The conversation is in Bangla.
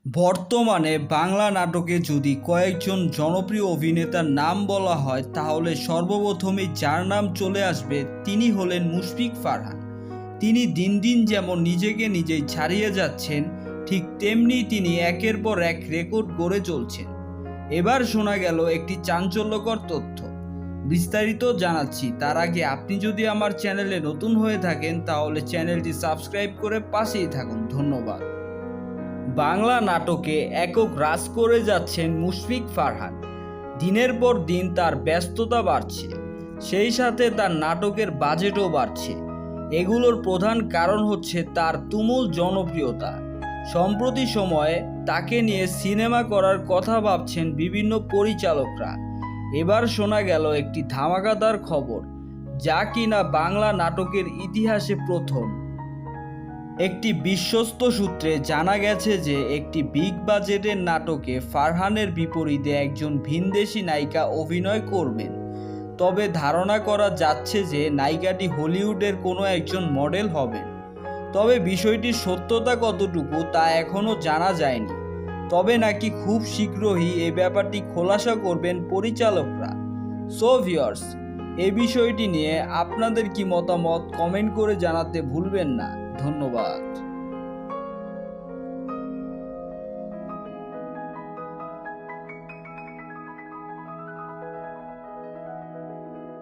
বর্তমানে বাংলা নাটকে যদি কয়েকজন জনপ্রিয় অভিনেতার নাম বলা হয় তাহলে সর্বপ্রথমেই যার নাম চলে আসবে তিনি হলেন মুশফিক ফারহান। তিনি দিন দিন যেমন নিজেকে নিজেই ছাড়িয়ে যাচ্ছেন, ঠিক তেমনি তিনি একের পর এক রেকর্ড গড়ে চলছেন। এবার শোনা গেল একটি চাঞ্চল্যকর তথ্য, বিস্তারিত জানাচ্ছি। তার আগে আপনি যদি আমার চ্যানেলে নতুন হয়ে থাকেন তাহলে চ্যানেলটি সাবস্ক্রাইব করে পাশেই থাকুন। ধন্যবাদ। বাংলা নাটকে একক রাজ করে যাচ্ছেন মুশফিক ফারহান। দিনের পর দিন তার ব্যস্ততা বাড়ছে, সেই সাথে তার নাটকের বাজেটও বাড়ছে। এগুলোর প্রধান কারণ হচ্ছে তার তুমুল জনপ্রিয়তা। সম্প্রতি সময়ে তাকে নিয়ে সিনেমা করার কথা ভাবছেন বিভিন্ন পরিচালকরা। এবার শোনা গেল একটি ধামাকাদার খবর, যা কিনা বাংলা নাটকের ইতিহাসে প্রথম। একটি বিশ্বস্ত সূত্রে জানা গেছে যে একটি বিগ বাজেটের নাটকে ফারহানের বিপরীতে একজন ভিনদেশি নায়িকা অভিনয় করবেন। তবে ধারণা করা যাচ্ছে যে নায়িকাটি হলিউডের কোনো একজন মডেল হবেন। তবে বিষয়টির সত্যতা কতটুকু তা এখনও জানা যায়নি। তবে নাকি খুব শীঘ্রই এই ব্যাপারটি খোলাসা করবেন পরিচালকরা। সো ভিউয়ার্স, এই বিষয়টি নিয়ে আপনাদের কি মতামত কমেন্ট করে জানাতে ভুলবেন না। ধন্যবাদ।